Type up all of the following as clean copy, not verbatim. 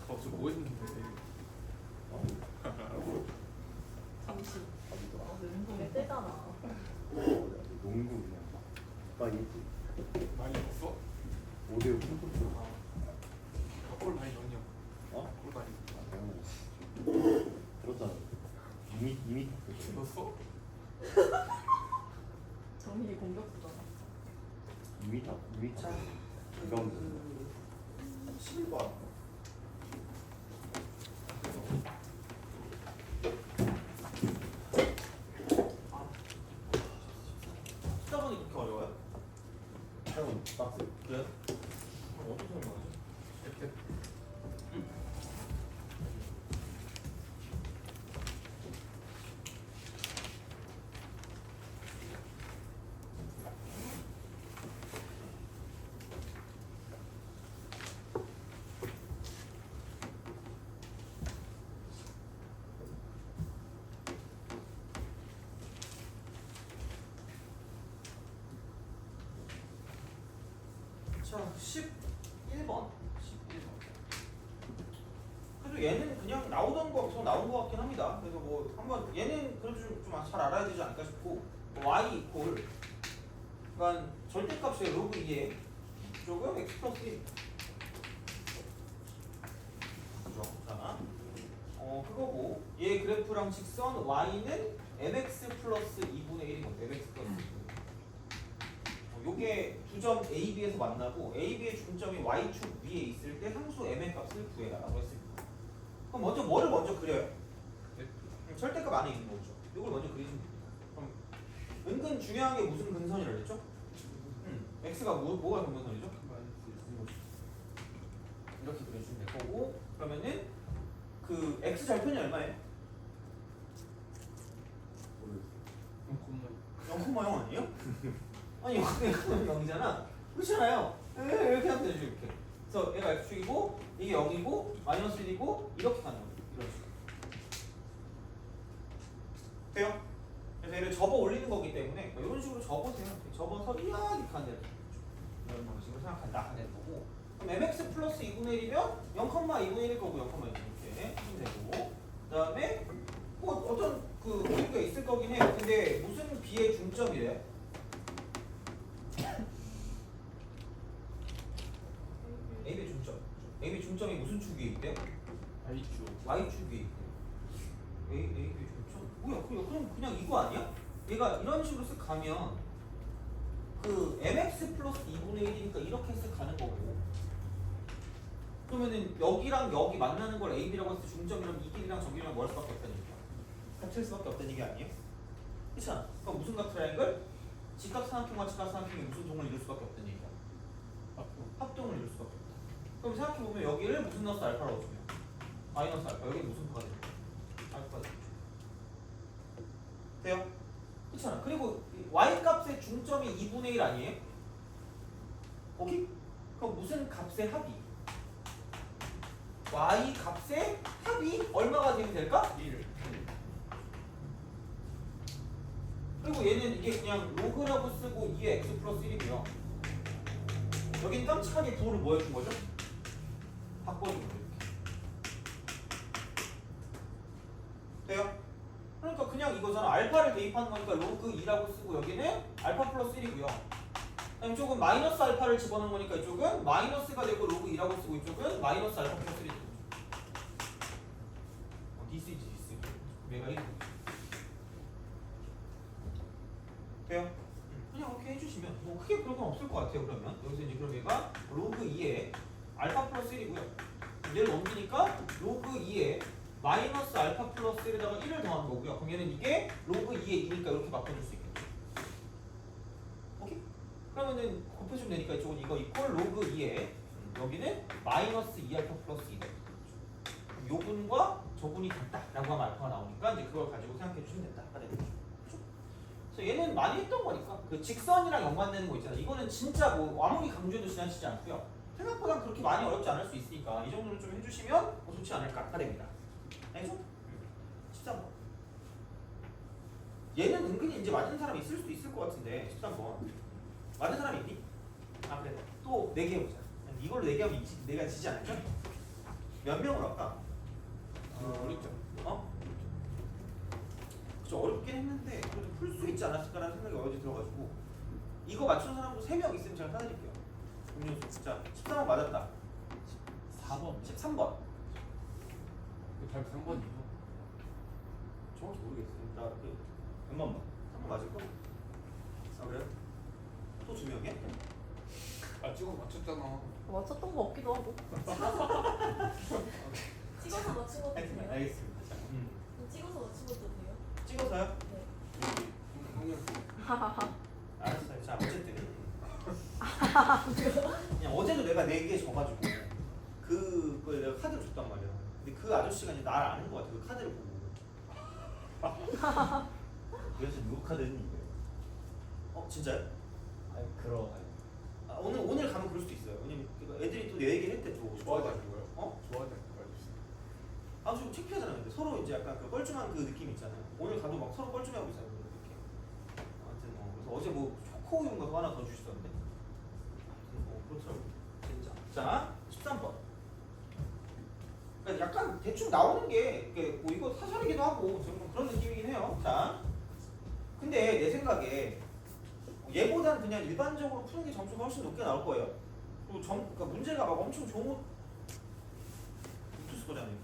어제 뭐 했는데? 잠시. 운동에 뜨잖아. 농구 그냥 막이지 많이 넣었어? 5대5 콩쿠르. 골 많이 넣냐? 어? 골 많이 당연하지. 들었잖아. 이미 넣었어? 정민이 공격수잖아. 이미 자, 이건 11번. 숫자번이 그렇게 어려워요? 태운 박스. 그래요? 그럼 어떻게 설명하지? 이렇게 자, 11번. 11번. 그래도 얘는 그냥 나오던 거, 계속 나온 거 같긴 합니다. 그래서 뭐 한번 얘는 그래도 좀 잘 알아야 되지 않을까 싶고 y 이퀄 그러니까 절대값의 로그 2에 조금 x 플러스 1 그죠? 자, 그거고 얘 그래프랑 직선 y는 mx 플러스 2분의 1이거든요. mx 플러스 2분의 1. 요게 두 점 A, B에서 만나고 A, B의 중점이 y축 위에 있을 때 상수 m의 값을 구해라라고 했습니다. 그럼 먼저 뭐를 먼저 그려요? 절대값 안에 있는 거죠. 이걸 먼저 그리시면 됩니다. 그럼 은근 중요한 게 무슨 근선이라 그랬죠? x가 뭐가 근선이죠? 이렇게 그려주면 될 거고 그러면은 그 x 절편이 얼마예요? 0,0 아니에요? 아니 0,0이잖아. 그렇잖아요. 이렇게 하면 되죠 이렇게. 그래서 얘가 x축이고 이게 0이고 마이너스 1이고 이렇게 가는 거죠. 이런 식으로. 돼요? 그래서 얘를 접어 올리는 거기 때문에 뭐 이런 식으로 접어세요. 접어서 이렇게 가는 데 이런 방식으로 생각한다 하는 거고 그럼 mx 플러스 2분의 1이면 0,2분의 1일 거고 0,2 이렇게 하면 되고 그 다음에 뭐 어떤 그 의미가 있을 거긴 해요. 근데 무슨 b의 중점이래? A의 중점. A의 중점이 무슨 축 위에 있대? I축. Y축 위에 있대. A의 중점? 뭐야? 그냥 이거 아니야? 얘가 이런 식으로 쓱 가면 그 mx 플러스 2분의 1이니까 이렇게 쓱 가는 거고 그러면은 여기랑 여기 만나는 걸 A, B라고 했을 때 중점이라면 이 길이랑 저 길이랑 뭐 할 수밖에 없다는 얘기야. 합칠 수밖에 없다는 얘기 아니에요? 그렇잖아. 그럼 무슨 각 트라이앵글? 직각삼각형과 직각삼각형이 무슨 동을 이룰 수밖에 없다는 얘기야. 합동을 이룰 수밖에 없다. 그럼 생각해보면 여기를 무슨 넣었어? 알파라고 주면 마이너스 알파. 여기는 무슨 파가 되죠? 알파가 되죠. 돼요? 그렇잖아. 그리고 y값의 중점이 2분의 1 아니에요? 오케이? 그럼 무슨 값의 합이? y 값의 합이 얼마가 되면 될까? 1. 그리고 얘는 이게 그냥 로그라고 쓰고 2의 x 플러스 1이고요. 여긴 깜찍하게 부호를 뭐 해준 거죠? 바꿔준 거죠. 이렇게. 돼요? 그러니까 그냥 이거잖아. 알파를 대입하는 거니까 로그 2라고 쓰고 여기는 알파 플러스 1이고요. 그다음 이쪽은 마이너스 알파를 집어넣은 거니까 이쪽은 마이너스가 되고 로그 2라고 쓰고 이쪽은 마이너스 알파 플러스 1이 되죠. 디스이지 디스. 얘가 1. 돼요? 그냥 이렇게 해주시면 뭐 크게 그런 건 없을 것 같아요. 그러면 여기서 이제 그럼 얘가 로그 2에 알파 플러스 1이고요. 얘를 넘기니까 로그 2에 마이너스 알파 플러스 1에다가 1을 더한 거고요. 그럼 얘는 이게 로그 2에 2니까 이렇게 바꿔줄 수 있겠죠. 오케이? 그러면은 곱해주면 되니까 이쪽은 이거 이퀄 로그 2에 여기는 마이너스 2알파 플러스 2가 있죠. 요 분과 저 분이 같다라고 하면 알파가 나오니까 이제 그걸 가지고 생각해 주시면 된다. 그래서 얘는 많이 했던 거니까 그 직선이랑 연관되는 거 있잖아. 이거는 진짜 뭐 아무리 강조해도 지나치지 않고요. 생각보다 그렇게 많이 어렵지 않을 수 있으니까 이 정도는 좀 해주시면 좋지 않을까 됩니다. 알겠죠? 13번. 얘는 은근히 이제 맞은 사람이 있을 수도 있을 것 같은데 13번. 맞은 사람이 있니? 아 그래. 또 4개 해보자. 이걸로 4개 하면 내가 지지 않을까? 몇 명으로 할까? 이거 어렵지 않아? 어? 그쵸, 어렵긴 했는데 그래도 풀 수 있지 않았을까라는 생각이 어제 들어가지고 이거 맞춘 사람도 3명 있으면 제가 사드릴게요. 음료수. 자, 13번 맞았다. 4번 13번. 답이 3번이요? 정확히 모르겠어요. 자, 몇 번? 3번 맞을 거? 아, 그래요? 또 2명이야? 아 찍어서 맞췄잖아. 맞췄던 거 없기도 하고. 찍어서 맞춘 것도 돼요? 알겠습니다. 자, 찍어서 맞춘 것도 돼요? 찍어서요? 네. 알았어요. 자, 어쨌든 그냥 어제도 내가 4개 줘가지고 그걸 내가 카드를 줬단 말이야. 근데 그 아저씨가 이제 나를 아는 것 같아. 그 카드를 보고. 그래서 누구 카드는 이거예요. 진짜요? 아니 그러. 아, 오늘 가면 그럴 수도 있어요. 왜냐면 애들이 또 내 얘기를 했대 또. 좋아하자고요? 어? 좋아하자고 알려주세요. 아, 좀 창피하잖아요. 근데 서로 이제 약간 그 뻘쭘한 그 느낌 있잖아요. 오늘 가도 막 서로 뻘쭘해하고 있어요. 이렇게. 아무튼 그래서 어제 뭐 초코우유인가 그거 하나 더 주시던데. 그렇더라고. 진짜. 자, 13번. 그러니까 약간 대충 나오는 게 이게 뭐 이거 사설이기도 하고 좀 그런 느낌이긴 해요. 자, 근데 내 생각에 얘보단 그냥 일반적으로 푸는 게 점수가 훨씬 높게 나올 거예요. 그리고 그러니까 문제가 막 엄청 좋은 못했을 거잖아요.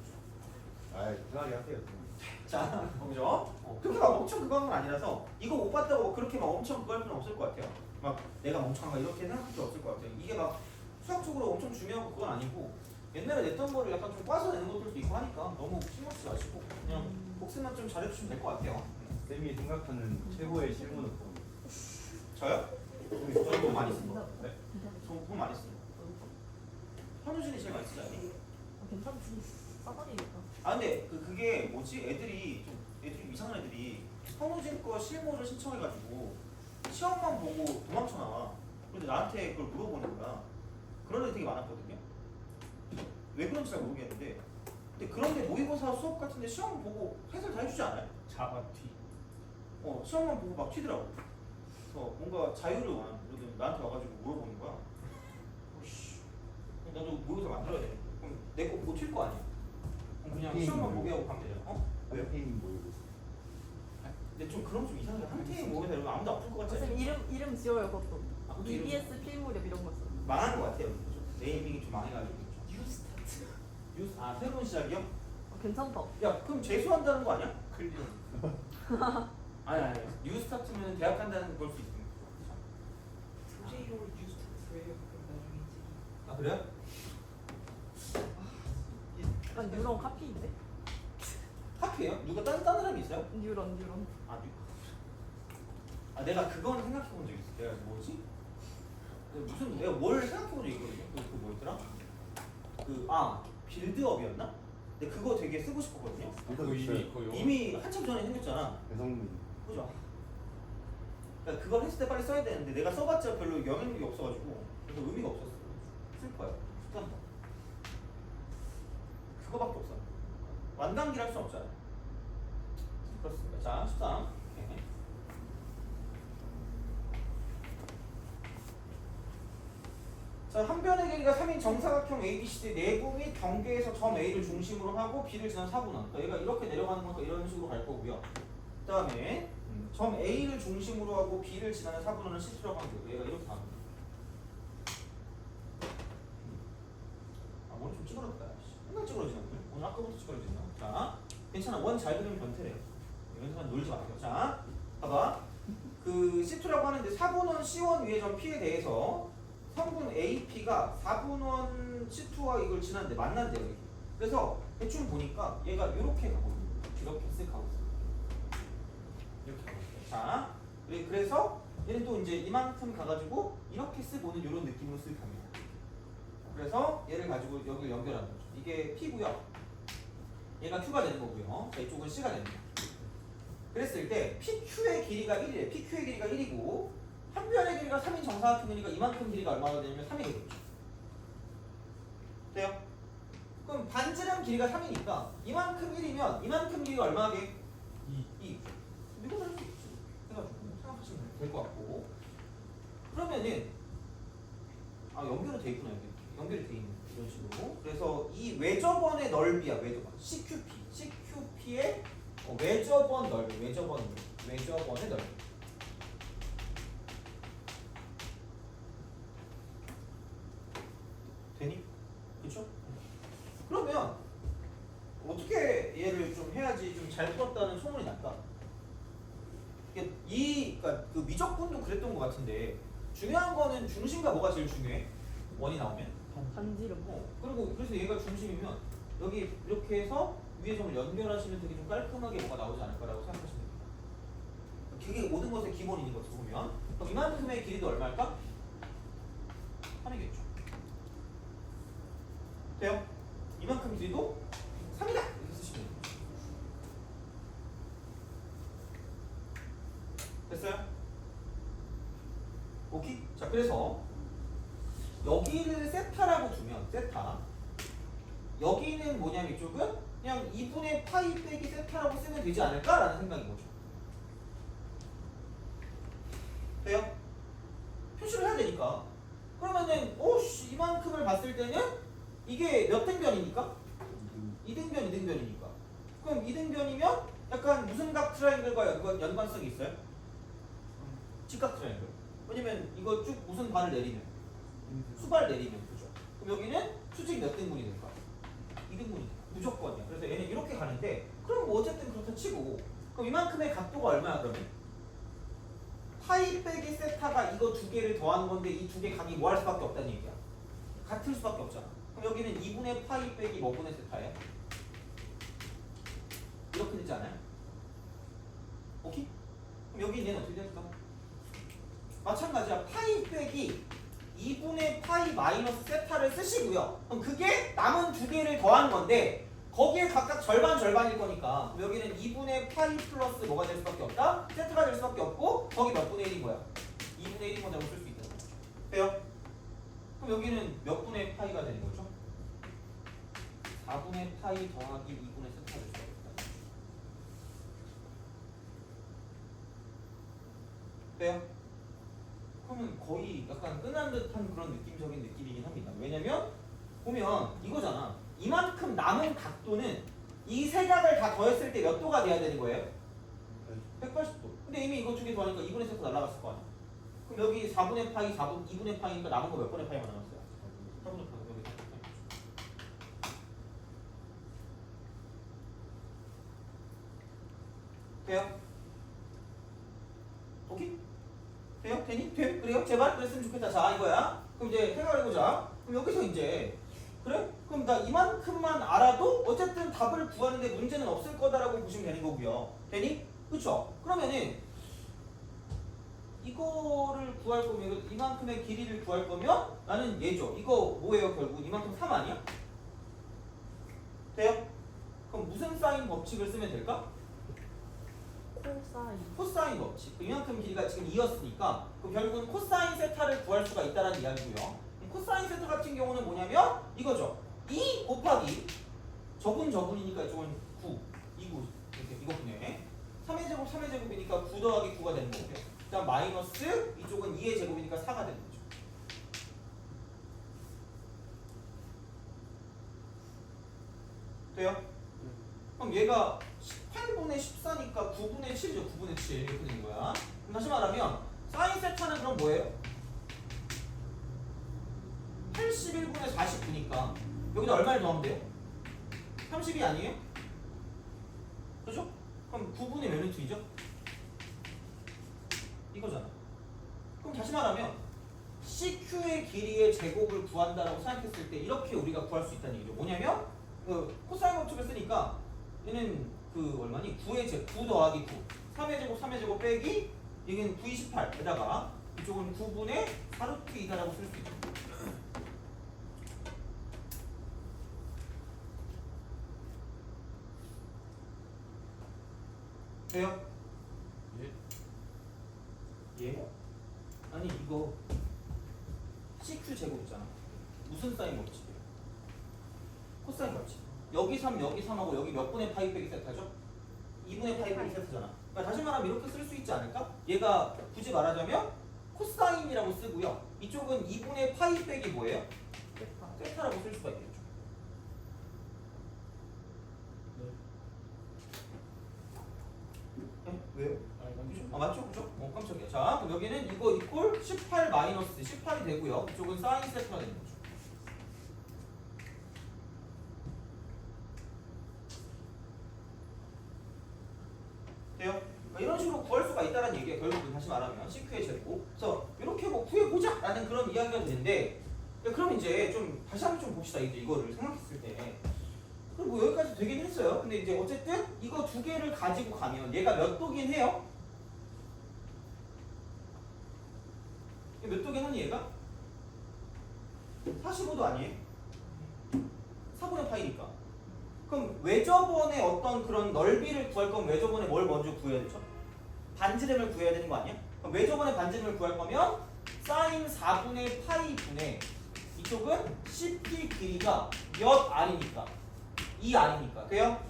아 편하게 하세요. 자, 그죠? 그렇게 막 엄청 그거 한 건 아니라서 이거 못 봤다고 그렇게 막 엄청 그거 할 필요는 없을 것 같아요. 막 내가 멍청한 거 이렇게 생각할 필요 없을 것 같아요. 이게 막 수학적으로 엄청 중요하고 그건 아니고 옛날에 냈던 거를 약간 좀 꽈서 내는 것들도 있고 하니까 너무 신경 쓰지 마시고 그냥 복습만 좀 잘해주시면 될 것 같아요. 쌤이 생각하는 최고의 실무는 저요? 저는 돈 많이 쓴 거. 네? 돈 많이 쓴 거. 현우진이 제일 많이 쓰지 않니? 괜찮지. 싸다니니까. 아 근데 그게 뭐지? 애들이 좀 이상한 애들이 현우진 거 실무를 신청해가지고 시험만 보고 도망쳐 나와. 근데 나한테 그걸 물어보는 거야. 그런 애들 되게 많았거든요. 왜 그런지 잘 모르겠는데 근데 그런데 모의고사 수업 같은데 시험 보고 해설 다 해주지 않아요? 자바티. 시험만 보고 막 튀더라고. 그래서 뭔가 자유를 원하는 거거든. 나한테 와가지고 물어보는 거야. 씨, 나도 모의고사 만들어야 돼. 그럼 내 거 보고 튈 거 아니야? 그럼 그냥 시험만 보게 하고 가면 되잖아. 왜요? 쌤이 모이고 근데 좀 그럼 좀 이상해. 한테이 모의고사 이러면 아무도 안 풀 것 같지 않아요? 선생님 이름 지어요 그것도. 아, 그것도 이름 EBS 필무렵 이런 거 써. 망한 것 같아요. 네이밍이 좀 망해가지고. 뉴스타트. 새로운 시작이요? 괜찮다. 야 그럼 재수한다는 거 아니야? 클리어. 아니 뉴스타트면 대학 간다는 걸 수 있습니다. 조제이로 뉴스타트예요. 그럼 나중에 이제 아 그래요? 약간 뉴런 카피인데? 카피예요? 누가 딴 사람이 있어요? 뉴런. 내가 그건 생각해 본 적 있어. 내가 뭐지? 내가 뭘 생각해 본 적 있거든요. 그 뭐였더라? 빌드업이었나? 근데 그거 되게 쓰고 싶었거든요. 그거 이미 거의 이미 한참 전에 생겼잖아. 배성민. 그죠? 그러니까 그걸 했을 때 빨리 써야 되는데 내가 써봤자 별로 영향력이 없어가지고 그래서 의미가 없었어. 슬퍼요. 13번. 그거밖에 없어. 완강기를 할 수 없잖아요. 그렇습니다. 자, 13. 오케이. 자, 한 변의 길이가 3인 정사각형 ABCD 내부 및 경계에서 점 A를 중심으로 하고 B를 지난 사분원. 그러니까 얘가 이렇게 내려가는 거니까 이런 식으로 갈 거고요. 그 다음에 점 A를 중심으로 하고 B를 지나는 사분원은 C2라고 하면 되고 얘가 이렇게 가는 거예요. 오늘 좀 찌그러졌다. 맨날 찌그러지나 오늘 아까부터 찌그러지나. 자, 괜찮아. 원 잘 그리면 변태래요. 여기서 놀지 마세요. 자, 봐봐. 그 C2라고 하는데 사분원 C1 위의 점 P에 대해서 성분 AP가 4분원 C2와 이걸 지났는데 만난대요. 여기. 그래서 대충 보니까 얘가 이렇게 가거든요. 이렇게 쓱 가고 있어요. 이렇게 가고 있어요. 자, 그래서 얘는 또 이제 이만큼 가가지고 이렇게 쓱 오는 이런 느낌으로 쓱 갑니다. 그래서 얘를 가지고 여기를 연결하는 거죠. 이게 P고요. 얘가 Q가 되는 거고요. 자, 이쪽은 C가 됩니다. 그랬을 때 PQ의 길이가 1이래. PQ의 길이가 1이고 한 변의 길이가 3인 정사각형이니까 이만큼 길이가 얼마나 되냐면 3이 되겠죠. 돼요? 그럼 반지름 길이가 3이니까 이만큼 1이면 이만큼 길이가 얼마나 돼? 2. 이거 할 수 있지. 해가지고 생각하시면 될 것 같고 그러면은 연결은 돼 있구나. 여기 연결이 돼 있네. 이런 식으로. 그래서 이 외접원의 넓이야. 외접원. CQP의 외접원 넓이. 외접원의 넓이. 되니? 그쵸? 그러면 어떻게 얘를 좀 해야지 좀 잘 풀었다는 소문이 날까? 그러니까 그 미적분도 그랬던 것 같은데 중요한 거는 중심과 뭐가 제일 중요해? 원이 나오면. 반지름. 그리고 그래서 얘가 중심이면 여기 이렇게 해서 위에 점을 연결하시면 되게 좀 깔끔하게 뭐가 나오지 않을까라고 생각하시면 됩니다. 그게 모든 것의 기본인 것 보면 그럼 이만큼의 길이도 얼마일까? 3이겠죠. 돼요? 이만큼 길이도 3이다! 이렇게 쓰시면 됩니다. 됐어요? 오케이? 자, 그래서 여기를 세타라고 두면 세타 여기는 뭐냐면 이쪽은 그냥 2분의 파이 빼기 세타라고 쓰면 되지 않을까라는 생각인 거죠. 돼요? 표시를 해야 되니까 그러면은 오씨 이만큼을 봤을 때는 이게 몇 등변이니까? 2등변이니까 그럼 2등변이면 약간 무슨 각 트라이앵글과 연관성이 있어요? 직각 트라이앵글. 왜냐면 이거 쭉 무슨 반을 내리면 수발 내리면 그죠? 그럼 여기는 수직 몇 등분이 될까? 2등분이 무조건이야. 그래서 얘는 이렇게 가는데 그럼 뭐 어쨌든 그렇다 치고 그럼 이만큼의 각도가 얼마야 그러면? 파이 빼기 세타가 이거 두 개를 더한 건데 이 두 개 각이 뭐 할 수밖에 없다는 얘기야. 같을 수밖에 없잖아. 그럼 여기는 2분의 파이 빼기 뭐분의 세타야? 이렇게 되지 않아요? 오케이? 그럼 여기 얘는 어떻게 될까? 마찬가지야. 파이 빼기 2분의 파이 마이너스 세타를 쓰시고요. 그럼 그게 남은 두 개를 더한 건데 거기에 각각 절반일 거니까 그럼 여기는 2분의 파이 플러스 뭐가 될 수밖에 없다? 세타가 될 수밖에 없고 거기 몇 분의 1인 거야? 2분의 1인 거라고 쓸 수 있다는 거죠. 돼요? 그럼 여기는 몇 분의 파이가 되는 거죠? 4분의 파이 더하기 2분의 세타가 될 수밖에 없다. 돼요? 그러면 거의 약간 은한 듯한 그런 느낌적인 느낌이긴 합니다. 왜냐면 보면 이거잖아. 이만큼 남은 각도는 이 세 각을 다 더했을 때 몇 도가 돼야 되는 거예요? 180도. 근데 이미 이거 두 개 더하니까 2분의 세타 날라갔을 거 아니야. 그럼 여기 4분의 파이, 2분의 파이니까 남은 거 몇 분의 파이가 남았어요? 4분의 파이. 여기 4분의 파이. 돼요? 오케이? 돼요? 되니? 돼? 그래요? 제발 그랬으면 좋겠다. 자 이거야. 그럼 이제 생각해보자. 그럼 여기서 이제 그래? 그럼 나 이만큼만 알아도 어쨌든 답을 구하는데 문제는 없을 거다라고 보시면 되는 거고요. 되니? 그쵸? 그러면은 이거를 구할 거면 이만큼의 길이를 구할 거면 나는 얘죠. 이거 뭐예요? 결국 이만큼 3 아니야? 돼요? 그럼 무슨 사인 법칙을 쓰면 될까? 코사인 법칙. 이만큼 길이가 지금 2였으니까 그럼 결국은 코사인 세타를 구할 수가 있다는 이야기고요. 코사인 세타 같은 경우는 뭐냐면 이거죠. 2 곱하기 저분이니까 이쪽은 9, 2구 이렇게 이거분에 3의 제곱 3의 제곱이니까 9 더하기 9가 되는 거고요. 그다음 마이너스 이쪽은 2의 제곱이니까 4가 되는 거죠. 돼요? 그럼 얘가 18분의 14니까 9분의 7이죠. 9분의 7 이렇게 되는 거야. 그럼 다시 말하면 사인 세타는 그럼 뭐예요? 81분의 49니까 여기다 얼마를 더하면 돼요? 32 아니에요? 그죠? 그럼 9분의 몇 루트이죠? 이거잖아. 그럼 다시 말하면 CQ의 길이의 제곱을 구한다라고 생각했을 때 이렇게 우리가 구할 수 있다는 얘기죠. 뭐냐면 그 코사인 법칙을 쓰니까 얘는 그 얼마니? 9 더하기 9 3의 제곱 3의 제곱 빼기 여기는 9, 28에다가 이쪽은 9분의 4루트 2다라고 쓸 수 있죠. 돼요? 예? 아니 이거 CQ 제곱 있잖아. 무슨 사인 법칙이에요? 코사인 법칙. 여기 3, 여기 3하고 여기 몇 분의 파이 빼기 세타죠? 2분의 파이 빼기 세타잖아. 그러니까 다시 말하면 이렇게 쓸 수 있지 않을까? 얘가 굳이 말하자면 코사인이라고 쓰고요. 이쪽은 2분의 파이 빼기 뭐예요? 세타라고 쓸 수가 있겠죠. 네? 왜요? 아 맞죠? 그죠? 깜짝이야. 자 그럼 여기는 이거 이꼴 18 마이너스 18이 되고요. 이쪽은 사인 세타가 되는 거죠. 돼요? 이런 식으로 구할 수가 있다는 얘기예요. 결국은 다시 말하면 CQ의 제곱. 그래서 이렇게 뭐 구해보자라는 그런 이야기가 되는데, 그럼 이제 좀 다시 한번 좀 봅시다. 이제 이거를 생각했을 때. 그럼 뭐 여기까지 되긴 했어요. 근데 이제 어쨌든 이거 두 개를 가지고 가면 얘가 몇 도긴 해요? 몇 도긴 하니 얘가? 45도 아니에요? 4분의 파이니까. 그럼 외접원의 어떤 그런 넓이를 구할 거면 외접원의 뭘 먼저 구해야 되죠? 반지름을 구해야 되는 거 아니야? 그럼 외접원의 반지름을 구할 거면 사인 4분의 파이 분의 이쪽은 CP 길이가 몇 R이니까 2R이니까 돼요?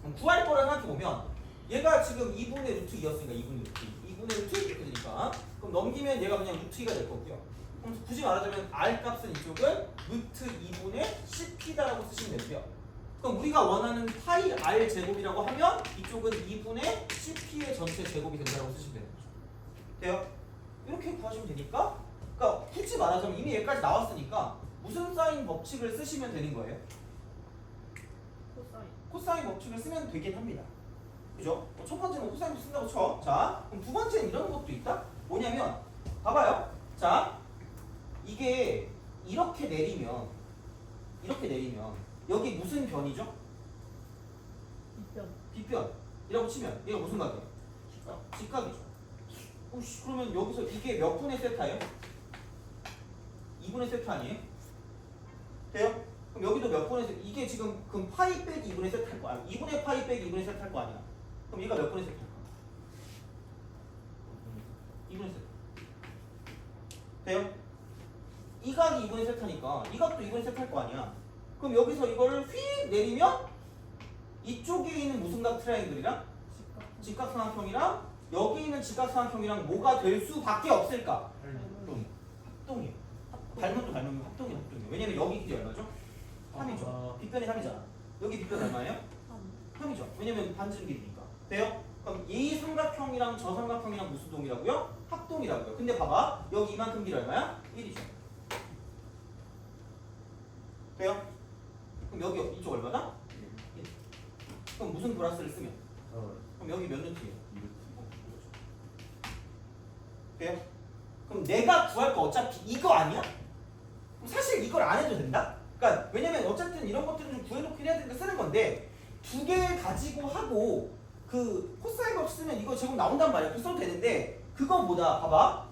그럼 구할 거를 생각해보면 얘가 지금 2분의 루트 2였으니까 2분의 루트 2 2분의 루트 이렇게 되니까 그럼 넘기면 얘가 그냥 루트 2가 될 거고요. 그럼 굳이 말하자면 R 값은 이쪽은 루트 2분의 CP다라고 쓰시면 되고요. 그럼 우리가 원하는 파이 R 제곱이라고 하면 이쪽은 2분의 CP의 전체 제곱이 된다고 쓰시면 되는 거죠. 돼요? 이렇게 구하시면 되니까 그러니까 굳이 말하자면 이미 여기까지 나왔으니까 무슨 사인 법칙을 쓰시면 되는 거예요? 코사인. 코사인 법칙을 쓰면 되긴 합니다. 그죠? 첫 번째는 코사인 법칙 쓴다고 쳐. 자, 그럼 두 번째는 이런 것도 있다? 뭐냐면 봐봐요. 자, 이게 이렇게 내리면 여기 무슨 변이죠? 빗변. 빗변이라고 치면 얘가 무슨 각이에요? 직각이죠. 오씨 그러면 여기서 이게 몇 분의 세타예요? 2분의 세타 아니에요? 돼요? 그럼 여기도 몇 분의 세타? 이게 지금 그럼 파이 빼기 2분의 세타일 거 아니야? 2분의 파이 빼기 2분의 세타일 거 아니야? 그럼 얘가 몇 분의 세타일까? 2분의 세타. 돼요? 이 각이 2분의 세타니까 이 각도 2분의 세타일 거 아니야? 그럼 여기서 이거를 휙 내리면 이쪽에 있는 무슨 각 트라이앵글이랑 직각삼각형이랑 여기 있는 직각삼각형이랑 뭐가 될 수밖에 없을까? 합동이에요. 닮은 합동이에요. 왜냐면 여기 길이 얼마죠? 3이죠. 빗변이 3이잖아. 여기 빗변 얼마예요? 3이죠. 왜냐면 반지름 길이니까. 돼요? 그럼 이 삼각형이랑 저 삼각형이랑 무슨 동이라고요? 합동이라고요. 근데 봐봐. 여기 이만큼 길이 얼마야? 1이죠. 돼요? 그럼 여기 이쪽 얼마다? 1. 그럼 무슨 플러스를 쓰면? 그럼 여기 몇 루트예요? 2루트. 돼요? 그럼 내가 구할 거 어차피 이거 아니야? 그럼 사실 이걸 안 해도 된다? 그러니까 왜냐면 어쨌든 이런 것들은 좀 구해놓긴 해야 되니까 쓰는 건데 두 개 가지고 하고 그 코사인 법 쓰면 이거 제곱 나온단 말이야. 그 써도 되는데 그거보다 봐봐.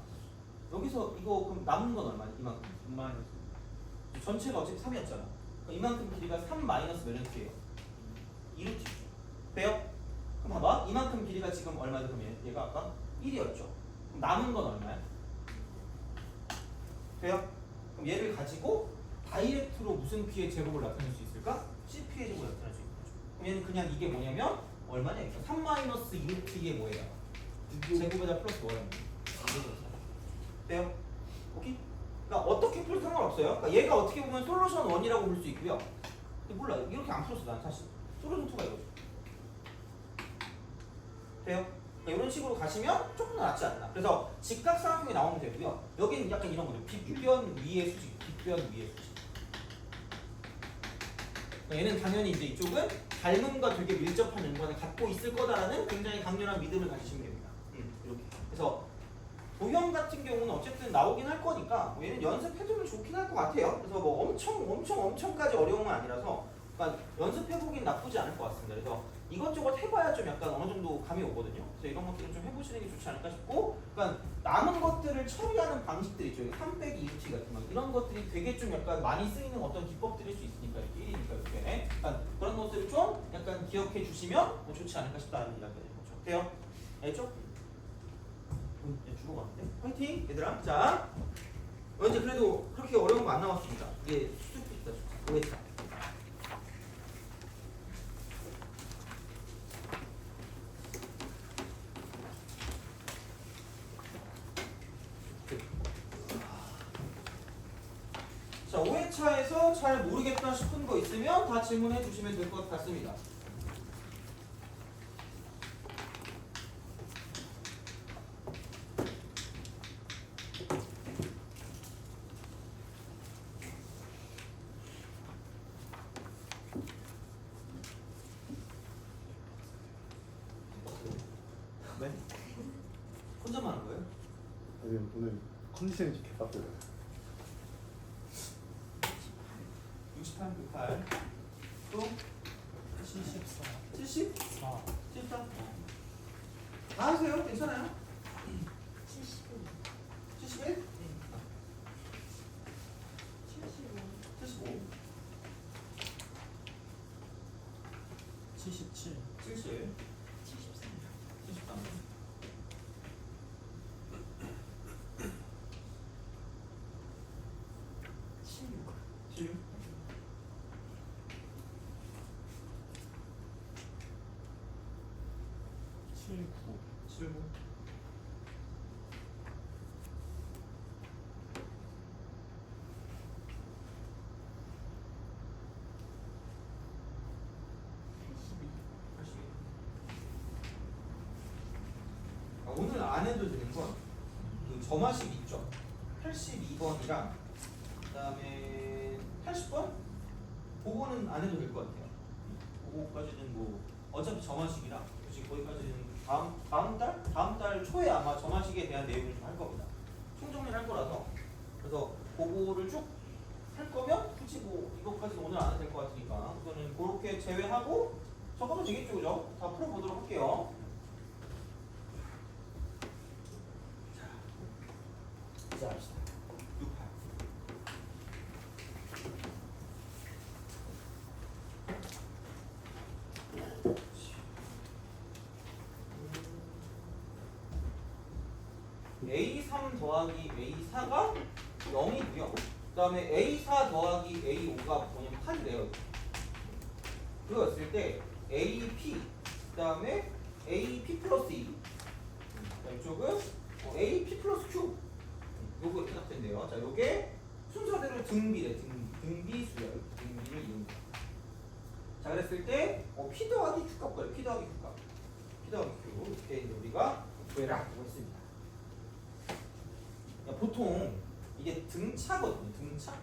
여기서 이거 그럼 남는 건 얼마야? 이만큼. 3마이너스. 전체가 어차피 3이었잖아. 이만큼 길이가 3 마이너스 몇 루트예요? 2루트죠. 돼요? 그럼 봐봐. 이만큼 길이가 지금 얼마죠? 그럼 얘가 아까 1이었죠. 그럼 남은 건 얼마야? 돼요? 그럼 얘를 가지고 다이렉트로 무슨 P의 제곱을 나타낼 수 있을까? CP의 제곱을 나타낼 수 있는 거죠. 그럼 얘는 그냥 이게 뭐냐면 얼마냐? 3 마이너스 2루트의 뭐예요? 제곱에다 플러스 뭐라는 거예요? 돼요? 오케이? 그러니까 어떻게 풀어도 상관없어요. 그러니까 얘가 어떻게 보면 솔루션 1이라고 볼 수 있고요. 근데 몰라. 이렇게 안 풀었어 난 사실. 솔루션 2가 이거죠. 돼요? 그러니까 이런 식으로 가시면 조금 더 낫지 않나. 그래서 직각삼각형이 나오면 되고요. 여기는 약간 이런 거죠. 빗변 위의 수직. 빗변 위의 수직. 그러니까 얘는 당연히 이제 이쪽은 닮음과 되게 밀접한 연관을 갖고 있을 거다라는 굉장히 강렬한 믿음을 가지시면 됩니다. 이렇게. 그래서 도형 같은 경우는 어쨌든 나오긴 할 거니까 얘는 연습해두면 좋긴 할 것 같아요. 그래서 뭐 엄청까지 어려운 건 아니라서 그러니까 연습해보긴 나쁘지 않을 것 같습니다. 그래서 이것저것 해봐야 좀 약간 어느 정도 감이 오거든요. 그래서 이런 것들은 좀 해보시는 게 좋지 않을까 싶고 그러니까 남은 것들을 처리하는 방식들 있죠. 3 빼기 2루트 같은 거 이런 것들이 되게 좀 약간 많이 쓰이는 어떤 기법들일 수 있으니까 이렇게 1이니까 이렇게 그러니까 그런 것들을 좀 약간 기억해 주시면 뭐 좋지 않을까 싶다는 이야기가 되는 거죠. 돼요? 알겠죠? 죽어갔는데? 화이팅! 얘들아 자 이제 그래도 그렇게 어려운 거 안 나왔습니다. 이게 수줍니다. 오해차 자 5회차 차에서 잘 모르겠다 싶은 거 있으면 다 질문해 주시면 될 것 같습니다. 네? 혼자만 하는 거예요? 오늘 컨디션이 좀 개빡세요. 68, 68. 또 74. 70? 4. 74? 다 하세요. 괜찮아요? 75. 71? 네. 75. 75? 77. 70? 73. 73? 76. 76? 79. 79? 오늘 안 해도 되는 건 그 점화식 있죠? 82번이랑 그다음에 80번? 그거는 안 해도 될 것 같아요. 그거까지는 뭐 어차피 점화식이라 굳이 거기까지는 다음 달 초에 아마 점화식에 대한 내용을 좀 할 겁니다. 총정리를 할 거라서 그래서 그거를 쭉 할 거면 굳이 뭐 이것까지는 오늘 안 해도 될 것 같으니까 우선은 그렇게 제외하고 적어도 되겠죠, 그죠? 다 풀어보도록 할게요. 자, 합시다. 68. A3 더하기 A4가 0이고요. 그 다음에 A4 더하기 A5가 뭐냐면 8이래요. 그거였을 때 AP, 그 다음에 AP 플러스 2. 이쪽은 AP 플러스 Q. 요거 이렇게 딱 된대요. 자, 요게 순서대로 등비래. 등비수열. 등비를 이용합니다. 자, 그랬을 때 P 더하기 Q 값 거예요. P 더하기 Q 값. P 더하기 Q. 이렇게 이제 우리가 구해라고 했습니다. 야, 보통 이게 등차거든요. 등차.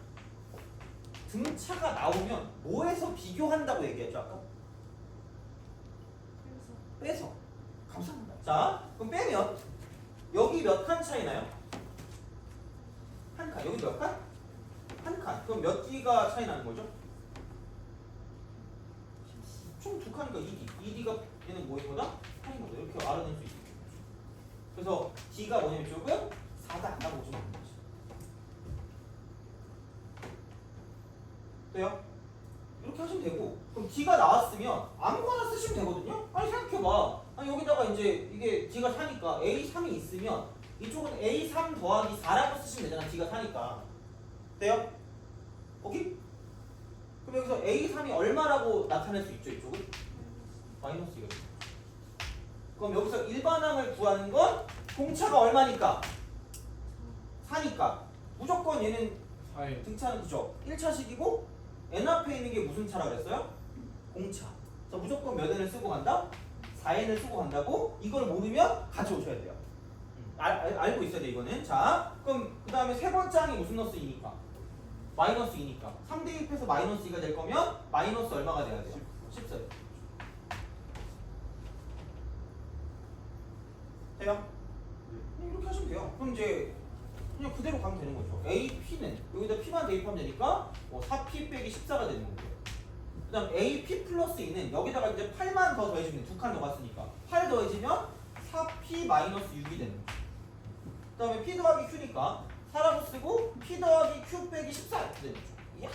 등차가 나오면 뭐에서 비교한다고 얘기했죠 아까? 빼서. 감사합니다. 자, 그럼 빼면 여기 몇 칸 차이나요? 한 칸. 여기 몇 칸? 한 칸. 그럼 몇 D가 차이 나는 거죠? 총 두 칸이니까 2D. 2D가 얘는 뭐인 거다? 8인 거다. 이렇게 알아낼 수 있겠죠. 그래서 D가 뭐냐면 이쪽은 4다라고 보시면 되는 거죠. 돼요? 이렇게 하시면 되고 그럼 D가 나왔으면 아무거나 쓰시면 되거든요? 아니 생각해봐. 아니 여기다가 이제 이게 D가 4니까 A3이 있으면 이쪽은 A3 더하기 4라고 쓰시면 되잖아. D가 4니까. 돼요? 오케이? 그럼 여기서 A3이 얼마라고 나타낼 수 있죠? 이쪽은? 마이너스이거든요. 그럼 여기서 일반항을 구하는 건 공차가 얼마니까? 4니까 무조건 얘는 4에 등차는 그죠? 1차식이고 n 앞에 있는 게 무슨 차라 그랬어요? 공차. 그래서 무조건 몇 n을 쓰고 간다? 4n을 쓰고 간다고? 이걸 모르면 가져오셔야 돼요. 알고 있어야 돼 이거는. 자, 그럼 그 다음에 세 번째 항이 무슨 너스 2니까? 마이너스 2니까 3 대입해서 마이너스 2가 될 거면 마이너스 얼마가 돼야 돼요? 14. 돼요? 이렇게 하시면 돼요. 그럼 이제 그냥 그대로 가면 되는 거죠. AP는 여기다 P만 대입하면 되니까 4P 빼기 14가 되는 거고요. 그 다음 AP 플러스 2는 여기다가 이제 8만 더 더해주면 두 칸 더 갔으니까 8 더해지면 4P 마이너스 6이 되는 거죠. 그 다음에 P 더하기 Q니까 4라고 쓰고 P 더하기 Q 빼기 14 이렇게 되는 거죠. 야.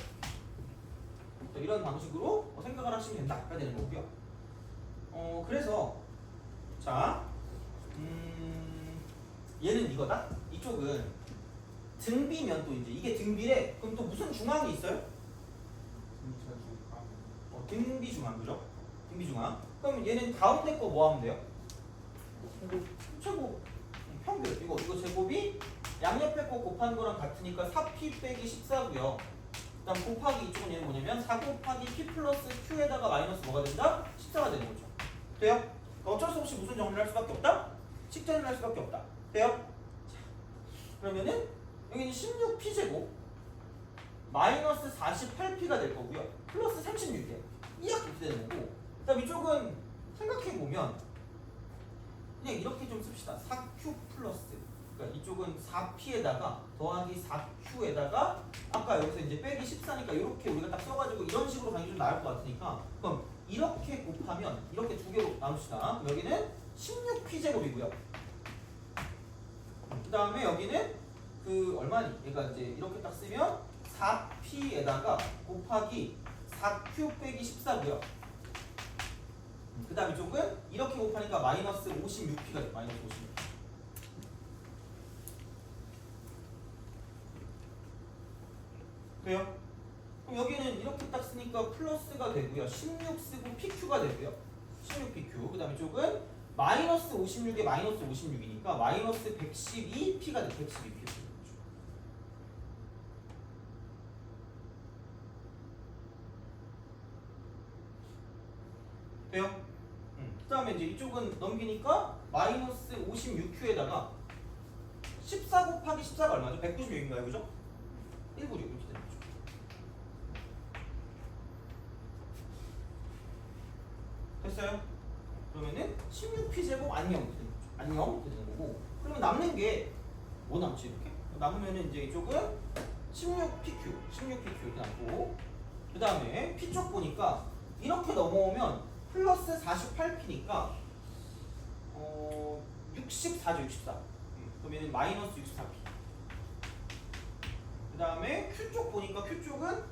이런 방식으로 생각을 하시면 된다가 되는 거고요. 그래서 자 얘는 이거다. 이쪽은 등비면 또 이제 이게 등비래. 그럼 또 무슨 중앙이 있어요? 등비 중앙 그죠? 등비 중앙. 그럼 얘는 가운데 거 뭐 하면 돼요? 제곱. 평균. 이거 제곱이 양옆에 거 곱한 거랑 같으니까 4P 빼기 14고요. 그다음 곱하기 이쪽은 얘는 뭐냐면 4 곱하기 p 플러스 q에다가 마이너스 뭐가 된다? 14가 되는 거죠. 돼요? 그러니까 어쩔 수 없이 무슨 정리를 할 수밖에 없다? 식전을 할 수밖에 없다. 돼요? 자, 그러면은 여기는 16p제곱 마이너스 48p가 될 거고요. 플러스 36이에요. 이렇게 되는 거고. 그다음 이쪽은 생각해보면 그냥 이렇게 좀 씁시다. 4q 플러스 그러니까 이쪽은 4p에다가 더하기 4q에다가 아까 여기서 이제 빼기 14니까 이렇게 우리가 딱 써가지고 이런 식으로 가는 게 좀 나을 것 같으니까 그럼 이렇게 곱하면 이렇게 두 개로 나눕시다. 그럼 여기는 16p제곱이고요. 그 다음에 여기는 그 얼마니? 얘가 이제 이렇게 딱 쓰면 4p에다가 곱하기 4q 빼기 14고요. 그 다음 이쪽은 이렇게 곱하니까 마이너스 56p가 돼요. 마이너스 56p. 돼요? 그럼 여기는 이렇게 딱 쓰니까 플러스가 되고요. 16 쓰고 PQ가 되고요. 16PQ. 그 다음에 이쪽은 마이너스 56에 마이너스 56이니까 마이너스 112P가 돼. 112P. 돼요? 그 다음에 이제 이쪽은 넘기니까 마이너스 56Q에다가 14 곱하기 14가 얼마죠? 196인가요? 그죠? 196 이렇게 되는 거죠. 됐어요? 그러면은 16p제곱 안녕 되는 거죠. 안녕 되는 거고. 그러면 남는 게 뭐 남지 이렇게? 남으면은 이제 이쪽은 16pq 이렇게 남고 그 다음에 p쪽 보니까 이렇게 넘어오면 플러스 48p니까 64죠 64. 그러면 마이너스 64p. 그 다음에 q쪽 보니까 q쪽은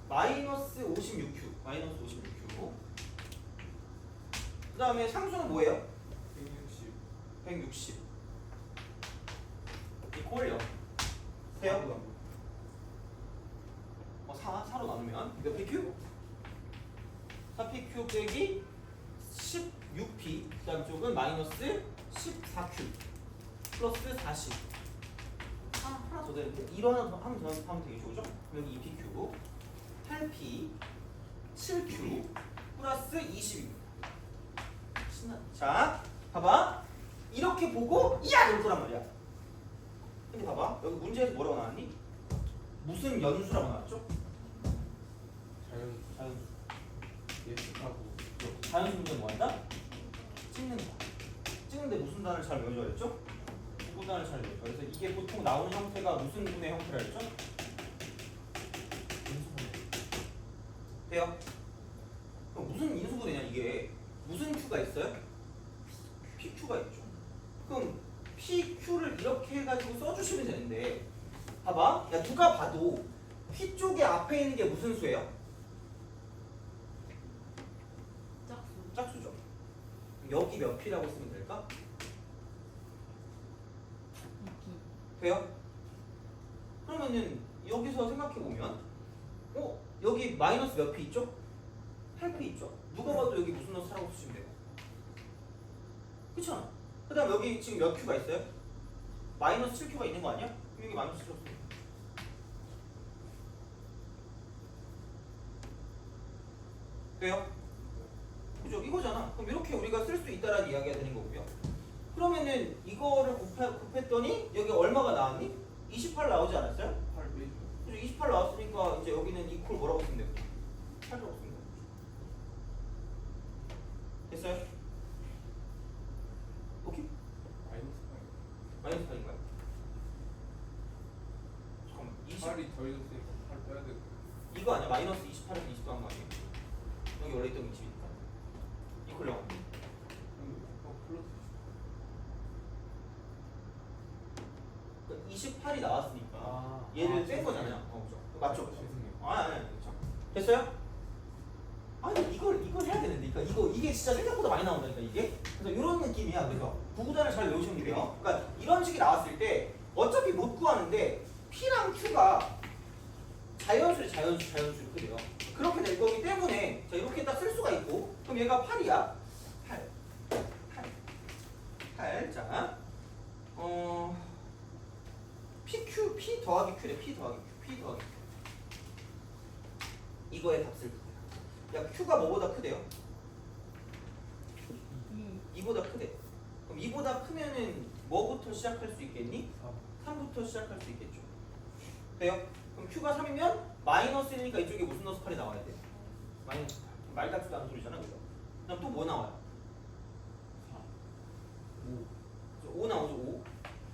마이너스 56q 마이너스 56q. 그 다음에 상수는 뭐예요? 160 이꼴요 돼요? 4로 나누면 몇 pq? 4pq 빼기 16p 그 다음 쪽은 마이너스 14q 플러스 40 하나 더 되는데 1로 하면 되게 좋죠? 여기 2pq 8p 7q 플러스 20입니다. 자 봐봐 이렇게 보고 이야 이럴 거란 말이야. 근데 봐봐 여기 문제에서 뭐라고 나왔니? 무슨 연수라고 나왔죠? 자연수. 예측하고 자연수 문제는 뭐 한다? 찍는다. 찍는데 무슨 단어를 잘 외워줘야 했죠? 구분단을 잘 외워줘. 그래서 이게 보통 나오는 형태가 무슨 분의 형태라 했죠? 인수분해. 돼요? 그럼 무슨 인수분해냐 이게? 무슨 Q가 있어요? PQ가 있죠. 그럼 PQ를 이렇게 해가지고 써주시면 되는데 봐봐 야 누가 봐도 P 쪽에 앞에 있는 게 무슨 수예요? 짝수. 짝수죠. 여기 몇 P라고 쓰면 될까? 2P. 돼요? 그러면은 여기서 생각해보면 여기 마이너스 몇 P 있죠? 8P 있죠? 누가 봐도 여기 무슨 수라고 쓰시면 돼요. 그쵸? 그 다음 여기 지금 몇 Q가 있어요? 마이너스 7Q가 있는 거 아니야? 그럼 여기 마이너스 7Q 돼요? 그죠? 이거잖아. 그럼 이렇게 우리가 쓸 수 있다라는 이야기가 되는 거고요. 그러면은 이거를 곱했더니 여기 얼마가 나왔니? 28 나오지 않았어요? 8 빼기 그죠? 28 나왔으니까 이제 여기는 이퀄 뭐라고 쓰면 돼요? 8이라고 쓰면 돼요. 됐어요? 오케이? 마이너스 마이너스 8인가요? 잠깐만 20 8이 더 있었으니까 8 빼야 되고 이거 아니야? 마이너스 28에서 20 더한 거 아니에요? 여기 원래 있던 20이니까 이퀄 영어 플러스 28이 나왔으니까 아, 얘를 뺀 죄송해요. 거잖아요. 그죠? 맞죠? 죄송해요. 아니 그렇죠. 됐어요? 아니 이걸 해야 되는데 이게 진짜 생각보다 많이 나온다니까 이게. 그래서 이런 느낌이야. 그래서 구구단을 잘 외우시면 돼요. 그러니까 이런 식이 나왔을 때 어차피 못 구하는데 P랑 Q가 자연수 이렇게 돼요. 그렇게 될 거기 때문에 자 이렇게 딱 쓸 수가 있고 그럼 얘가 8이야. 8. 자, PQ, P 더하기 Q래. P 더하기 Q. 이거의 값을 구해라. 야 Q가 뭐보다 크대요? 2보다 크대. 그럼 2보다 크면은 뭐부터 시작할 수 있겠니? 3부터 시작할 수 있겠죠. 돼요? 그럼 Q가 3이면 마이너스 1이니까 이쪽에 무슨 넣어서 8이 나와야 돼? 마이너스 8. 말 같지도 않은 소리잖아, 그죠? 그다음 또 뭐 나와요? 5 나오죠, 5.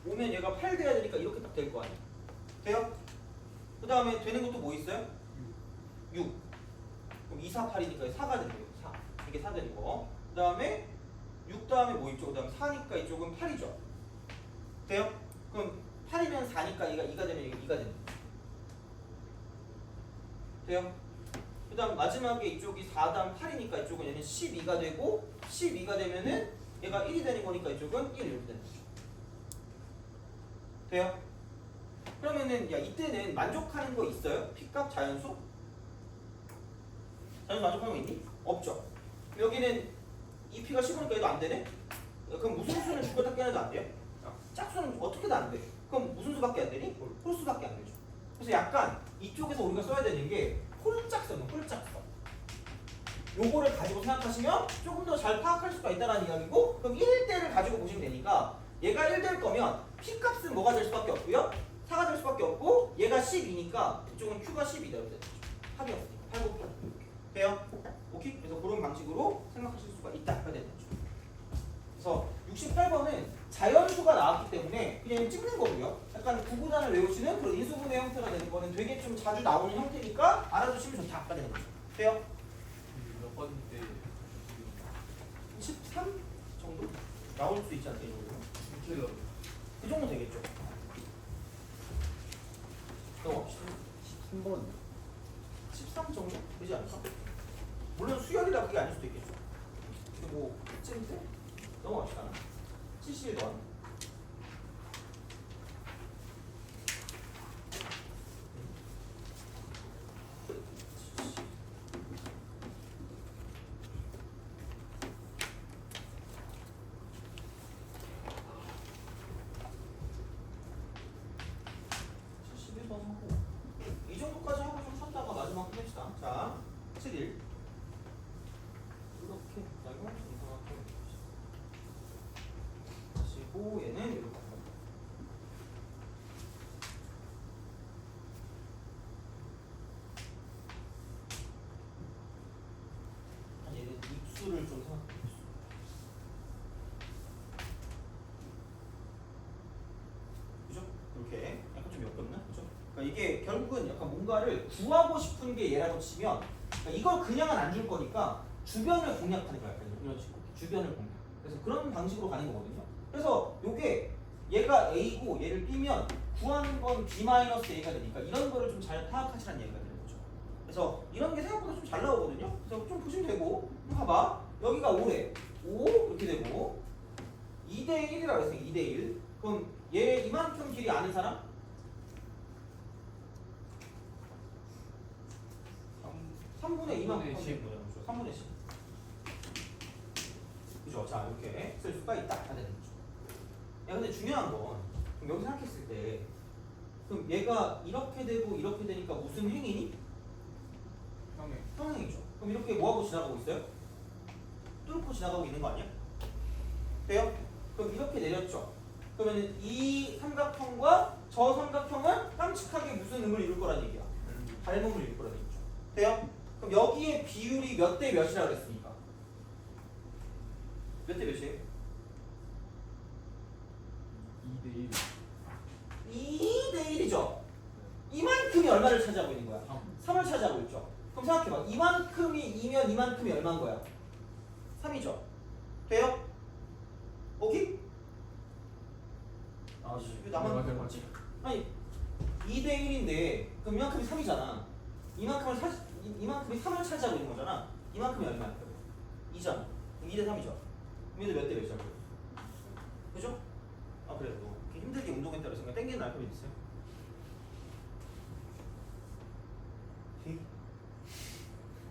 5면 얘가 8 돼야 되니까 이렇게 딱 될 거 아니야. 돼요? 그 다음에 되는 것도 뭐 있어요? 6. 그럼 2, 4, 8이니까 4가 되는 거예요. 4. 이게 4 되는 거. 그 다음에 6 다음에 뭐 있죠? 그 다음에 4니까 이쪽은 8이죠. 돼요? 그럼 8이면 4니까 얘가 2가 되면 얘가 2가 되는 거예요. 돼요? 그 다음 마지막에 이쪽이 4 다음 8이니까 이쪽은 얘는 12가 되고 12가 되면은 얘가 1이 되는 거니까 이쪽은 1 이렇게 되는 거죠. 돼요? 그러면은 야 이때는 만족하는 거 있어요? P값 자연수? 자연수 만족하는 거 있니? 없죠. 여기는 이 P가 15니까 얘도 안 되네? 그럼 무슨 수는 죽었다 깨어나도 안 돼요? 짝수는 어떻게도 안 돼. 그럼 무슨 수밖에 안 되니? 홀수밖에 안 되죠. 그래서 약간 이쪽에서 우리가 써야 되는 게 홀짝선이에요. 홀짝선. 요거를 가지고 생각하시면 조금 더 잘 파악할 수가 있다는 이야기고, 그럼 1대를 가지고 보시면 되니까 얘가 1 될 거면 P값은 뭐가 될 수밖에 없고요? 4가 될 수밖에 없고 얘가 10이니까 이쪽은 Q가 10이 되는 거죠. 합이었으니까 8 곱하기 돼요? 오케이? 그래서 그런 방식으로 생각하실 수가 있다가 되는 거죠. 그래서 68번은 자연수가 나왔기 때문에 그냥 찍는 거고요. 약간 구구단을 외우시는 그런 인수분해 형태가 되는 거는 되게 좀 자주 나오는 형태니까 알아두시면 좋다가 되는 거죠. 돼요? 몇 번인데 13 정도 나올 수 있지 않을까 이 정도? 킬러 그 정도 되겠죠. 넘어갑시다. 13번 13 정도 되지 않을까? 물론 수열이라 그게 아닐 수도 있겠죠. 근데 뭐 쯤인데 넘어갑시다. 71번. 이 정도까지 하고 좀 쉬었다가 마지막 끝냅시다. 자, 7일. 이렇게 했다가 이상하게 하시고 얘는 이렇게 합니다. 얘는 입수를 좀 생각해 보시죠. 그죠? 이렇게 약간 좀 역겹나? 그죠? 그러니까 이게 결국은 약간 뭔가를 구하고 싶은 게 얘라고 치면, 그러니까 이걸 그냥은 안 줄 거니까 주변을 공략하는 거야. 약간 이런 식으로 주변을 공략. 그래서 그런 방식으로 가는 거거든요. 그래서 요게 얘가 A고 얘를 B면 구하는 건 B-A가 되니까 이런 거를 좀 잘 파악하시라는 얘기가 되는 거죠. 그래서 이런 게 생각보다 좀 잘 나오거든요. 그래서 좀 보시면 되고, 봐봐. 여기가 5래. 5 이렇게 되고 2대 1이라고 했어요. 2대 1. 그럼 얘 이만큼 길이 아는 사람? 3분의 2만큼 10. 3분의 10. 그죠? 자, 이렇게 쓸 수가 있다. 다 되는 거죠. 야, 근데 중요한 건, 그럼 여기 생각했을 때, 그럼 얘가 이렇게 되고 이렇게 되니까 무슨 행이니? 형의 평행이죠. 그럼 이렇게 뭐하고 지나가고 있어요? 뚫고 지나가고 있는 거 아니야? 돼요? 그럼 이렇게 내렸죠. 그러면 이 삼각형과 저 삼각형은 깜찍하게 무슨 음을 이룰 거란 얘기야? 닮음을 이룰 거란 얘기죠. 돼요? 그럼 여기에 비율이 몇 대 몇이라고 그랬습니까? 몇 대 몇이에요? 2대 1 2대 1이죠. 이만큼이 얼마를 차지하고 있는 거야? 3을 차지하고 있죠. 그럼 생각해봐. 이만큼이 2면 이만큼이 얼마인 거야? 3이죠. 돼요? 오케이? 아, 왜 나만 맞아, 그런 거지? 아니 2대 1인데 그럼 이만큼이 3이잖아. 이만큼이 3을 차지하고 있는 거잖아. 이만큼이 얼마야? 2잖아. 2대 3이죠. 그럼 얘도 몇 대 몇이야? 그죠? 아 그래 너 이렇게 힘들게 운동했다 그래서 땡기는 알코올 있어요? K?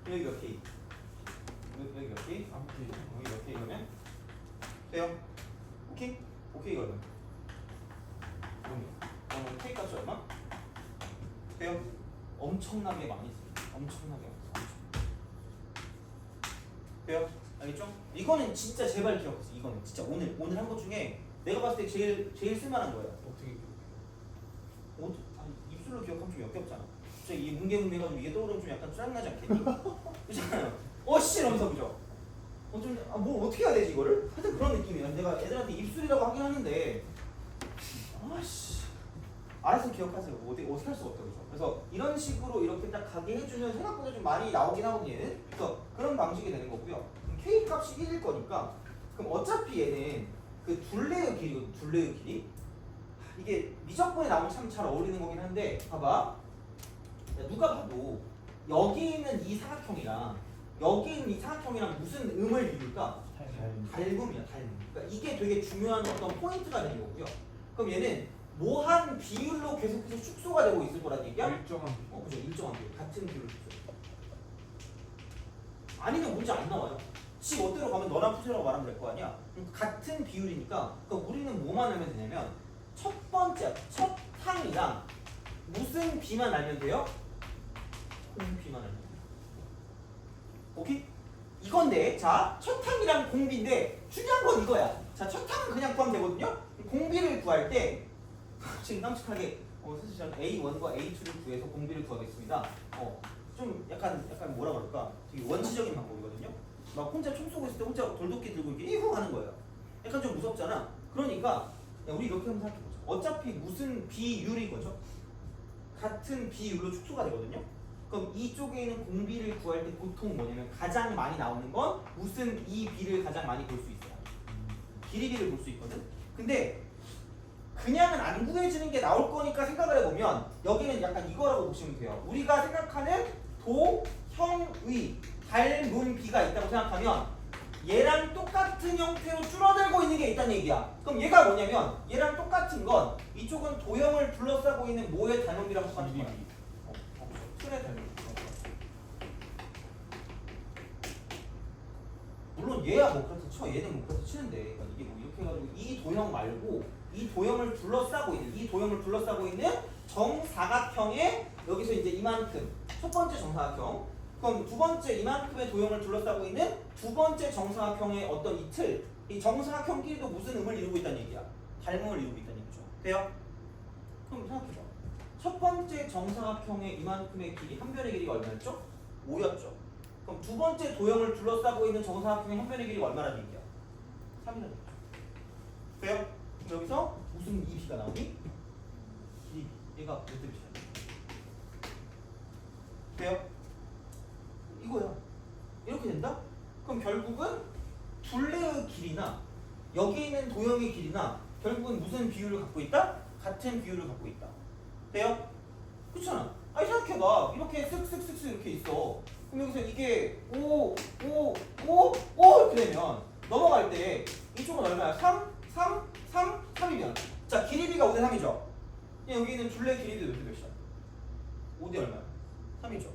여기 몇 K? 여기 몇 K? 여기 몇 K 그러면? 돼요? 오케이? 오케이 그러면 그러면 K 값이 얼마? 돼요? 엄청나게 많이 씁니다. 엄청나게 많이 씁니다. 돼요? 알겠죠? 이거는 진짜 제발 기억하세요. 이거는 진짜 오늘 한 것 중에 내가 봤을 때 제일 쓸만한 거예요. 어떻게 아니, 입술로 기억하면 좀 역겹잖아. 진짜 이게 뭉게뭉게가지고 이게 떠오르면 좀 약간 짜증나지 않겠니? 그렇잖아요. 어씨 이러면서 그죠? 뭐 어떻게 해야 되지 이거를? 하여튼 그런 느낌이에요. 내가 애들한테 입술이라고 하긴 하는데 아씨 알아서 기억하세요. 뭐 어떻게 할 수가 없다 그죠? 그래서 이런 식으로 이렇게 딱 가게 해주면 생각보다 좀 많이 나오긴 하거든요. 얘는. 그래서 그런 방식이 되는 거고요. K 값이 1일 거니까 그럼 어차피 얘는 그 둘레의 길이거든. 둘레의 길이. 이게 미적분에 나오면 참 잘 어울리는 거긴 한데 봐봐. 야, 누가 봐도 여기 있는 이 사각형이랑 여기 있는 이 사각형이랑 무슨 음을 이룰까? 닮음이야, 닮음. 그러니까 이게 되게 중요한 어떤 포인트가 되는 거고요. 그럼 얘는 뭐한 비율로 계속해서 축소가 되고 있을 거란 얘기야? 일정한 그죠. 일정한 비율. 같은 비율로 축소. 아니면 문제 안 나와요. 지 멋대로 가면 너나 푸세라고 말하면 될 거 아니야. 같은 비율이니까 그럼 우리는 뭐만 알면 되냐면 첫 번째, 첫 항이랑 무슨 비만 알면 돼요? 공비만 알면 돼요. 오케이? 이건데 자, 첫 항이랑 공비인데 중요한 건 이거야. 자, 첫 항은 그냥 구하면 되거든요. 공비를 구할 때 지금 깜찍하게 사실 저는 A1과 A2를 구해서 공비를 구하겠습니다. 좀 약간 뭐라 그럴까? 되게 원시적인 방법이거든요. 막 혼자 총 쏘고 있을 때 혼자 돌도끼 들고 이렇게 이후 하는 거예요. 약간 좀 무섭잖아. 그러니까 우리 이렇게 한번 생각해보자. 어차피 무슨 비율인 거죠? 같은 비율로 축소가 되거든요. 그럼 이쪽에 있는 공비를 구할 때 보통 뭐냐면 가장 많이 나오는 건 무슨 이 비를 가장 많이 볼 수 있어요. 길이비를 볼 수 있거든. 근데 그냥은 안 구해지는 게 나올 거니까 생각을 해보면 여기는 약간 이거라고 보시면 돼요. 우리가 생각하는 도, 형, 의, 닮은 비가 있다고 생각하면 얘랑 똑같은 형태로 줄어들고 있는 게 있다는 얘기야. 그럼 얘가 뭐냐면 얘랑 똑같은 건 이쪽은 도형을 둘러싸고 있는 뭐의 닮은 비랑 똑같은 거야? 틀의 닮은 비. 물론 얘야 뭐 그렇다 쳐. 얘는 뭐 그렇다 치는데 그러니까 이게 뭐 이렇게 해가지고 이 도형 말고 이 도형을 둘러싸고 있는 정사각형에 여기서 이제 이만큼 첫 번째 정사각형, 그럼 두 번째 이만큼의 도형을 둘러싸고 있는 두 번째 정사각형의 어떤 이 틀, 이 정사각형끼리도 무슨 음을 이루고 있다는 얘기야? 닮음을 이루고 있다는 얘기죠. 돼요? 그럼 생각해봐. 첫 번째 정사각형의 이만큼의 길이, 한 변의 길이가 얼마였죠? 5였죠. 그럼 두 번째 도형을 둘러싸고 있는 정사각형의 한 변의 길이가 얼마라는 얘기야? 3이라는 얘기죠. 돼요? 그럼 여기서 무슨 이 비가 나오니? 길이. 얘가 몇 대 몇이야? 돼요? 이거야. 이렇게 된다? 그럼 결국은 둘레의 길이나 여기 있는 도형의 길이나 결국은 무슨 비율을 갖고 있다? 같은 비율을 갖고 있다. 돼요? 그렇잖아. 아니 생각해봐. 이렇게 쓱쓱쓱쓱 이렇게 있어. 그럼 여기서 이게 5 이렇게 되면 넘어갈 때 이쪽은 얼마야? 3이면 자, 길이비가 5대 3이죠. 여기 있는 둘레 길이도 몇이야? 5대 얼마야? 3이죠.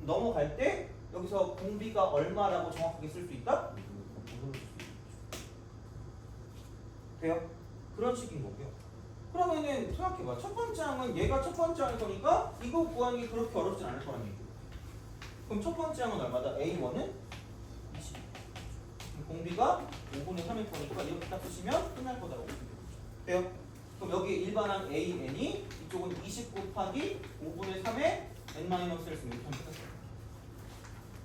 넘어갈 때 여기서 공비가 얼마라고 정확하게 쓸 수 있다? 돼요? 그런 식인 거고요. 그러면은 생각해봐. 첫 번째 항은 얘가 첫 번째 항일 거니까 이거 구하는 게 그렇게 어렵진 않을 거란 얘기고. 그럼 첫 번째 항은 얼마다? A1은 20. 공비가 5분의 3일 거니까 이렇게 딱 쓰시면 끝날 거다라고 보시면 되겠죠. 돼요? 그럼 여기 일반항 AN이 이쪽은 20 곱하기 5분의 3에 n-1을 쓰면 이렇게 하면 끝났어요.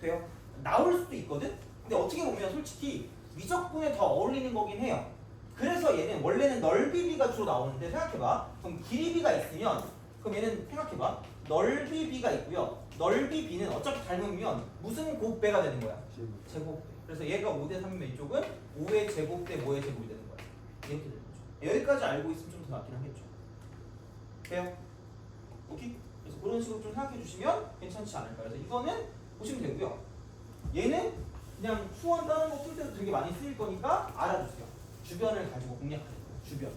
돼요? 나올 수도 있거든? 근데 어떻게 보면 솔직히 미적분에 더 어울리는 거긴 해요. 그래서 얘는 원래는 넓이비가 주로 나오는데 생각해봐. 그럼 길이비가 있으면 그럼 얘는 생각해봐. 넓이비가 있고요. 넓이비는 어차피 닮으면 무슨 곱배가 되는 거야? 제곱배. 그래서 얘가 5대 3이면 이쪽은 5의 제곱대 뭐의 제곱이 되는 거야. 이렇게 되는 거죠. 여기까지 알고 있으면 좀 더 낫긴 하겠죠. 돼요? 오케이? 그래서 그런 식으로 좀 생각해 주시면 괜찮지 않을까. 그래서 이거는 보시면 되고요. 얘는 그냥 수원 다른 거 풀 때도 되게 많이 쓰일 거니까 알아주세요. 주변을 가지고 공략하는 거예요. 주변.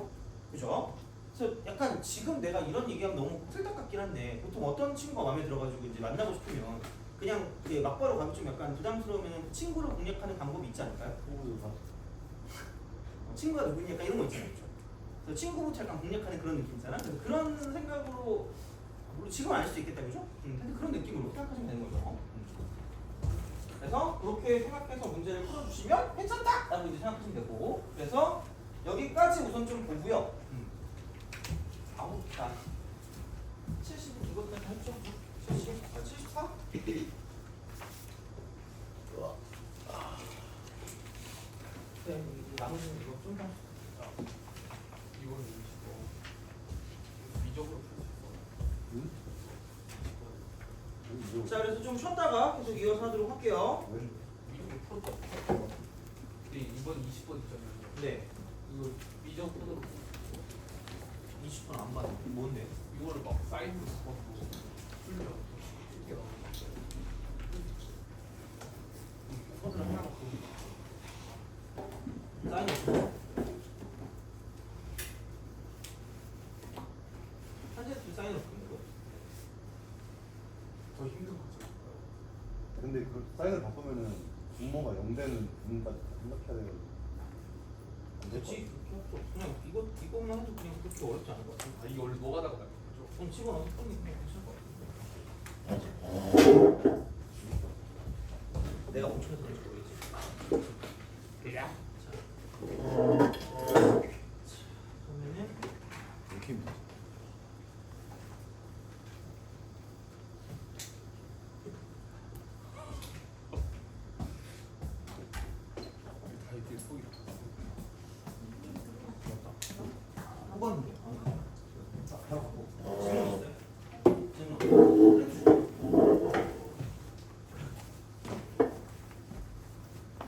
그죠? 그래서 약간 지금 내가 이런 얘기하면 너무 틀딱 같긴 한데 보통 어떤 친구가 마음에 들어가지고 이제 만나고 싶으면 그냥 이제 막바로 가면 좀 약간 부담스러우면 친구를 공략하는 방법이 있지 않을까요? 친구가 누구니 약간 이런 거 있잖아요. 그렇죠? 그래서 친구부터 약간 공략하는 그런 느낌이잖아. 그래서 그런 생각으로 물론 지금 안 할 수도 있겠다, 그죠? 근데 그런 느낌으로 생각하시면 되는 거죠. 그래서 그렇게 생각해서 문제를 우선 좀 보고요. 아우 나 70 이것도 다 했죠? 70? 아 74? 네, 나머지 이거 좀 더. 이거는 25. 미적으로 풀수 있어. 응? 자 그래서 좀 쉬었다가 계속 이어서 하도록 할게요. 왜? 미적으로 풀었다. 근데 이번 20번 있잖아요. 네, 이거 미적 푸는 20분 안 맞아. 뭔데? 이거를 막 사인으로 바꿔서 풀면 쉽게 나오는 거. 코드를 하나 바꾸고 사인 없어. 한재도 사인 없는데. 더 힘든 거죠. 근데 그 사인을 바꾸면은 분모가 0되는 부분까지 다 생각해야 되거든. 그렇지. 그렇게 없어. 그냥 이것만 해도 그냥 그렇게 어렵지 않을 것 같아. 아 이게 원래 노가다가 나는 거죠. 그럼 집어넣어서 풀면 그냥 괜찮을 것 같은데. 내가 엄청 해서 그런지 모르겠지. 그냥 자, 그러면은 이렇게 힘들어. 다이어트 속이 뽑았는데.